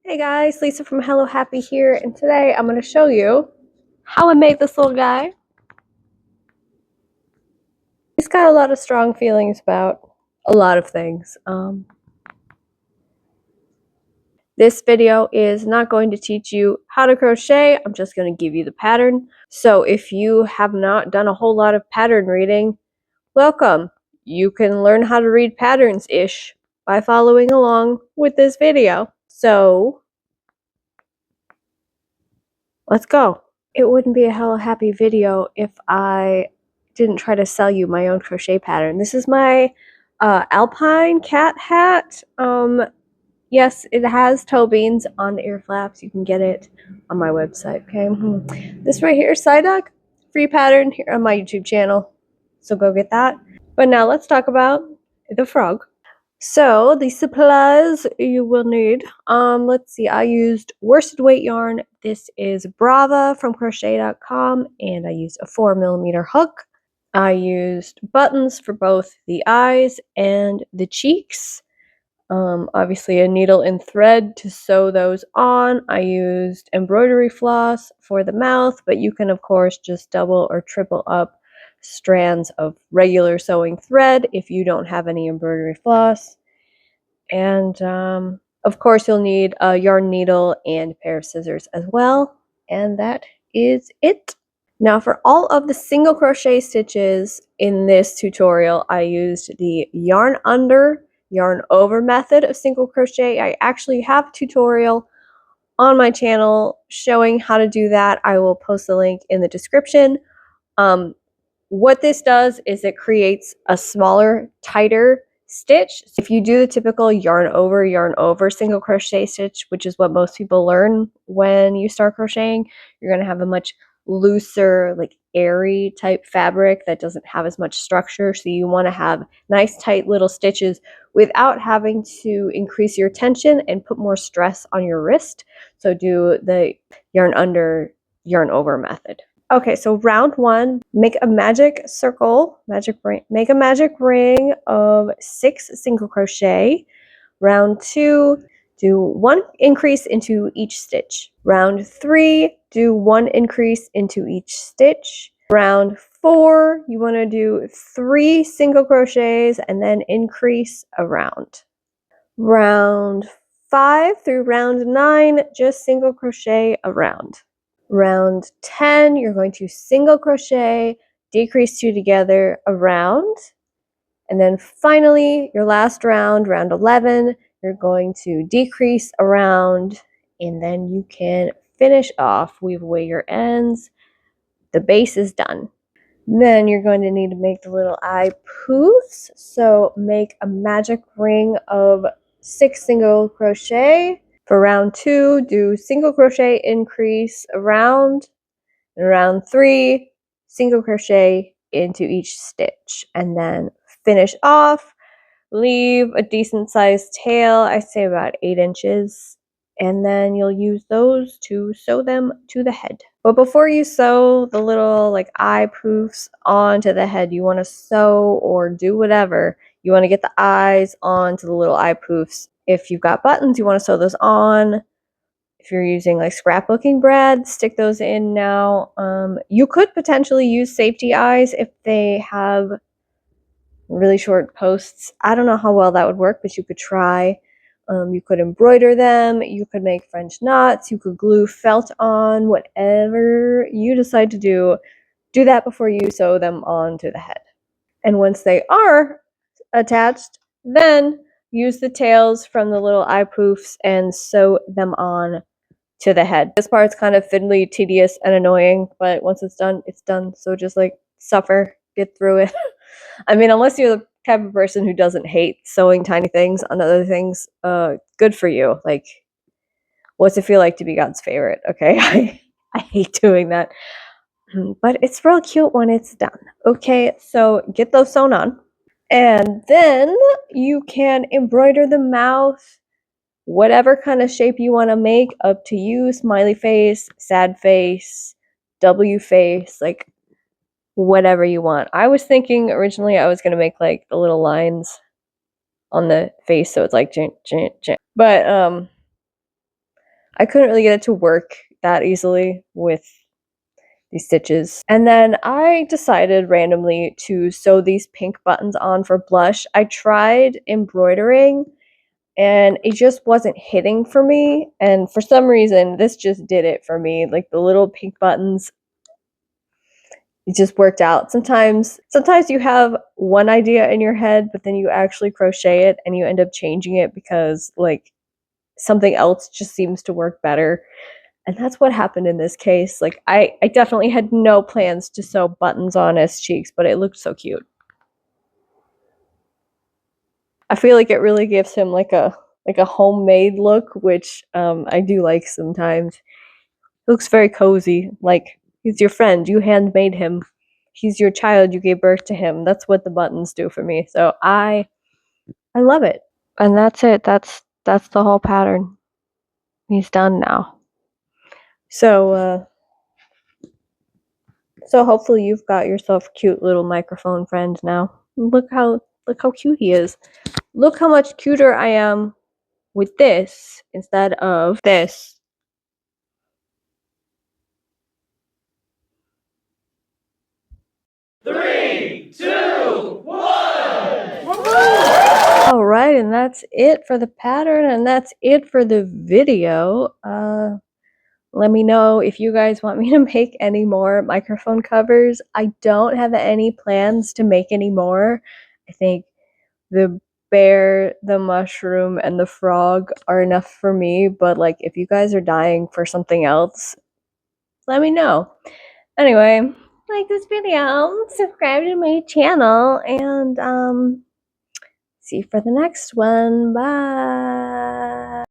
Hey guys, Lisa from Hello Happy here, and today I'm going to show you how I made this little guy. He's got a lot of strong feelings about a lot of things. This video is not going to teach you how to crochet, I'm just going to give you the pattern. So if you have not done a whole lot of pattern reading, welcome. You can learn how to read patterns-ish by following along with this video. So let's go. It wouldn't be a Hello Happy video if I didn't try to sell you my own crochet pattern. This is my alpine cat hat. Yes, it has toe beans on the ear flaps. You can get it on my website, okay? This right here, side duck, free pattern here on my YouTube channel. So go get that. But now let's talk about the frog. So the supplies you will need, let's see, I used worsted weight yarn. This is Brava from crochet.com, and I used a 4mm hook. I used buttons for both the eyes and the cheeks. Obviously a needle and thread to sew those on. I used embroidery floss for the mouth, but you can of course just double or triple up strands of regular sewing thread if you don't have any embroidery floss. And of course you'll need a yarn needle and a pair of scissors as well. And that is it. Now for all of the single crochet stitches in this tutorial, I used the yarn under, yarn over method of single crochet. I actually have a tutorial on my channel showing how to do that. I will post the link in the description. What this does is it creates a smaller, tighter stitch. So if you do the typical yarn over single crochet stitch, which is what most people learn when you start crocheting, you're going to have a much looser, like airy type fabric that doesn't have as much structure. So you want to have nice tight little stitches without having to increase your tension and put more stress on your wrist. So do the yarn under, yarn over method. Okay, so round one, make a magic circle, make a magic ring of 6 single crochet. Round two, do 1 increase into each stitch. Round 3, do 1 increase into each stitch. Round 4, you want to do 3 single crochets and then increase a round. Round 5 through round 9, just single crochet a round. Round 10, you're going to single crochet, decrease 2 together, a round. And then finally, your last round, round 11, you're going to decrease a round, and then you can finish off, weave away your ends. The base is done. Then you're going to need to make the little eye poofs. So make a magic ring of 6 single crochet. For round 2, do single crochet, increase a round. And round 3, single crochet into each stitch. And then finish off. Leave a decent sized tail, I say about 8 inches. And then you'll use those to sew them to the head. But before you sew the little like eye poofs onto the head, you want to sew or do whatever. You want to get the eyes onto the little eye poofs. If you've got buttons, you want to sew those on. If you're using like scrapbooking brad, stick those in now. You could potentially use safety eyes if they have really short posts. I don't know how well that would work, but you could try. You could embroider them, you could make French knots, you could glue felt on, whatever you decide to do that before you sew them onto the head. And once they are attached, then use the tails from the little eye poofs and sew them on to the head. This part's kind of fiddly, tedious, and annoying, but once it's done, it's done. So just like suffer, get through it. I mean, unless you're the type of person who doesn't hate sewing tiny things on other things, good for you. Like, what's it feel like to be God's favorite? Okay, I hate doing that, but it's real cute when it's done. Okay, so get those sewn on, and then you can embroider the mouth, whatever kind of shape you want to make, up to you. Smiley face, sad face, W face, like whatever you want. I was thinking originally I was going to make like the little lines on the face so it's like but I couldn't really get it to work that easily with these stitches. And then I decided randomly to sew these pink buttons on for blush. I tried embroidering and it just wasn't hitting for me, and for some reason this just did it for me. Like the little pink buttons, it just worked out. Sometimes you have one idea in your head, but then you actually crochet it and you end up changing it because like something else just seems to work better. And that's what happened in this case. Like I definitely had no plans to sew buttons on his cheeks, but it looked so cute. I feel like it really gives him like a homemade look, which I do like sometimes. It looks very cozy, like he's your friend, you handmade him. He's your child, you gave birth to him. That's what the buttons do for me. So I love it. And that's it. That's the whole pattern. He's done now. So so hopefully you've got yourself a cute little microphone friend now. Look how cute he is. Look how much cuter I am with this instead of this. Three, two, one. All right, and that's it for the pattern, and that's it for the video. Let me know if you guys want me to make any more microphone covers. I don't have any plans to make any more. I think the bear, the mushroom, and the frog are enough for me, but like if you guys are dying for something else, let me know. Anyway, like this video, subscribe to my channel, and see you for the next one. Bye.